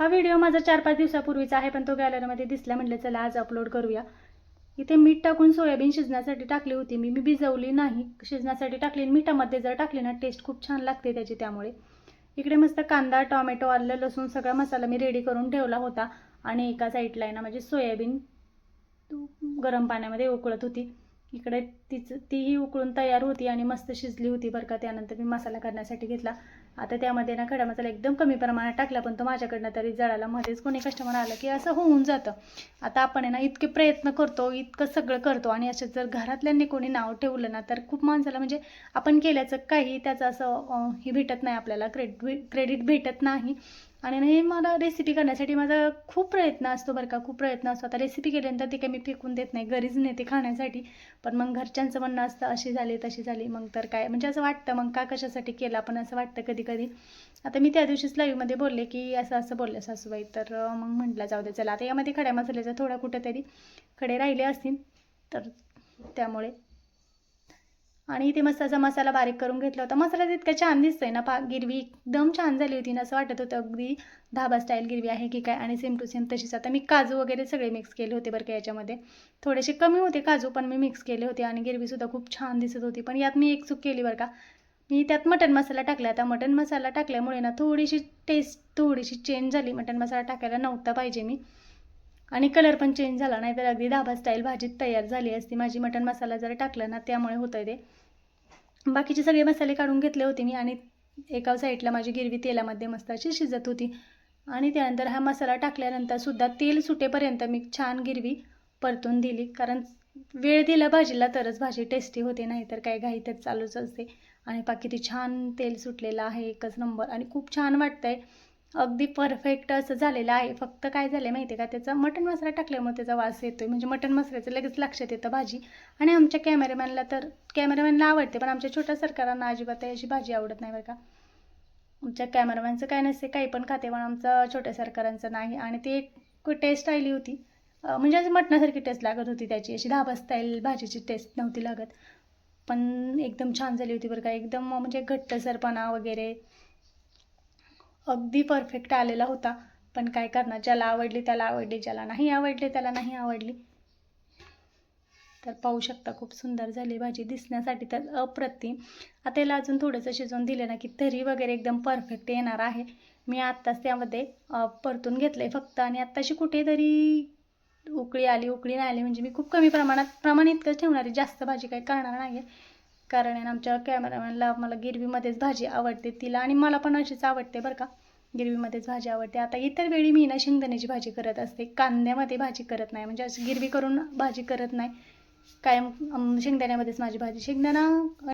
हा व्हिडिओ माझा 4-5 दिवसापूर्वीचा आहे, पण तो गॅलरीमध्ये दिसला, म्हटलं चला आज अपलोड करूया. इथे मीठ टाकून सोयाबीन शिजण्यासाठी टाकली होती मी भिजवली नाही, शिजण्यासाठी टाकली. मिठामध्ये जर टाकली ना टेस्ट खूप छान लागते त्याची. त्यामुळे इकडे मस्त कांदा, टोमॅटो, आलं, लसूण सगळा मसाला मी रेडी करून ठेवला होता. आणि एका साईडला आहे ना माझी सोयाबीन गरम पाण्यामध्ये उकळत होती. इकडे तीही उकळून तयार होती आणि मस्त शिजली होती बरं का. त्यानंतर मी मसाला करण्यासाठी घेतला. आता त्यामध्ये ना खडा मसाला एकदम कमी प्रमाणात टाकला, पण तो माझ्याकडनं तरी जळाला. मध्येच कोणी कस्टमर आलं की असं होऊन जातं. आता आपण आहे ना इतके प्रयत्न करतो, इतकं सगळं करतो, आणि असं जर घरातल्यांनी कोणी नाव ठेवलं ना तर खूप माणसाला म्हणजे आपण केल्याचं काही त्याचं असं हे भेटत नाही आपल्याला, क्रेडिट भेटत नाही. आणि हे मला रेसिपी करण्यासाठी माझा खूप प्रयत्न असतो बरं का, खूप प्रयत्न असतो. आता रेसिपी केल्यानंतर ती काही मी फेकून देत नाही, घरीच नेते खाण्यासाठी. पण मग घरच्यांचं म्हणणं असतं अशी झाली तशी झाली, मग तर काय म्हणजे असं वाटतं मग का कशासाठी केलं आपण असं वाटतं कधी कधी. आता मी त्या दिवशीच लाईव्हमध्ये बोलले की असं असं बोलले सासूबाई, तर मग म्हटलं जाऊ दे चला. आता यामध्ये खड्या मसाल्याचा थोडा कुठेतरी खडे राहिले असतील तर त्यामुळे. आणि इथे मस्त असा मसाला बारीक करून घेतला होता. मसाला इतका छान दिसतोय ना, गिरवी एकदम छान झाली होती ना, असं वाटत होतं अगदी धाबा स्टाईल गिरवी आहे की काय. आणि सेम टू सेम तशीच. आता मी काजू वगैरे सगळे मिक्स केले होते बरं का याच्यामध्ये. थोडेसे कमी होते काजू, पण मी मिक्स केले होते. आणि गिरवीसुद्धा खूप छान दिसत होती. पण यात मी एक चूक केली बरं का, मी त्यात मटण मसाला टाकला. आता मटण मसाला टाकल्यामुळे ना थोडीशी टेस्ट थोडीशी चेंज झाली. मटण मसाला टाकायला नव्हता पाहिजे मी, आणि कलर पण चेंज झाला, नाही तर अगदी धाबा स्टाईल भाजी तयार झाली असती माझी. मटण मसाला जर टाकला ना त्यामुळे होतं ते. बाकीचे सगळे मसाले काढून घेतले होते मी, आणि एका साईडला माझी गिरवी तेलामध्ये मस्त अशी शिजत होती. आणि त्यानंतर हा मसाला टाकल्यानंतर सुद्धा तेल सुटेपर्यंत मी छान गिरवी परतून दिली, कारण वेळ दिला भाजीला तरच भाजी टेस्टी होते, नाही तर काय घाईतच चालूच असते. आणि किती छान तेल सुटलेलं आहे, एकच नंबर. आणि खूप छान वाटतंय, अगदी परफेक्ट असं झालेलं आहे. फक्त काय झालं आहे माहिती आहे का, त्याचा मटण मसाला टाकल्यामुळे त्याचा वास येतोय, म्हणजे मटण मसाल्याचं लगेच लक्षात येतं भाजी. आणि आमच्या कॅमेरामॅनला आवडते, पण आमच्या छोट्या सरकारांना अजिबात अशी भाजी आवडत नाही बरं का. आमच्या कॅमेरामॅनचं काय नसते, काही पण खाते, पण आमचं छोट्या सरकारांचं नाही. आणि ते एक टेस्ट आली होती, म्हणजे असं मटणासारखी टेस्ट लागत होती त्याची, अशी धाबा स्टाईल भाजीची टेस्ट नव्हती लागत. पण एकदम छान झाली होती बरं का, एकदम म्हणजे घट्टसरपणा वगैरे अगदी परफेक्ट आलेला होता. पण काय करणार, ज्याला आवडली त्याला आवडली, ज्याला नाही आवडली त्याला नाही आवडली. तर पाहू शकता खूप सुंदर झाली भाजी, दिसण्यासाठी तर अप्रतिम. आता याला अजून थोडंसं शिजवून दिलं ना की तरी वगैरे एकदम परफेक्ट येणार आहे. मी आत्ताच त्यामध्ये परतून घेतलं आहे फक्त, आणि आत्ताशी कुठेतरी उकळी नाही आली, म्हणजे मी खूप कमी प्रमाण इतकंच ठेवणार आहे, जास्त भाजी काही करणार नाही आहे. कारण आमच्या कॅमेरामॅनला मला गिरवीमध्येच भाजी आवडते, तिला आणि मला पण अशीच आवडते बरं का, गिरवीमध्येच भाजी आवडते. आता इतर वेळी मी ना शेंगदाण्याची भाजी करत असते, कांद्यामध्ये भाजी करत नाही, म्हणजे अशी गिरवी करून भाजी करत नाही. कायम शेंगदाण्यामध्येच माझी भाजी. शेंगदाणा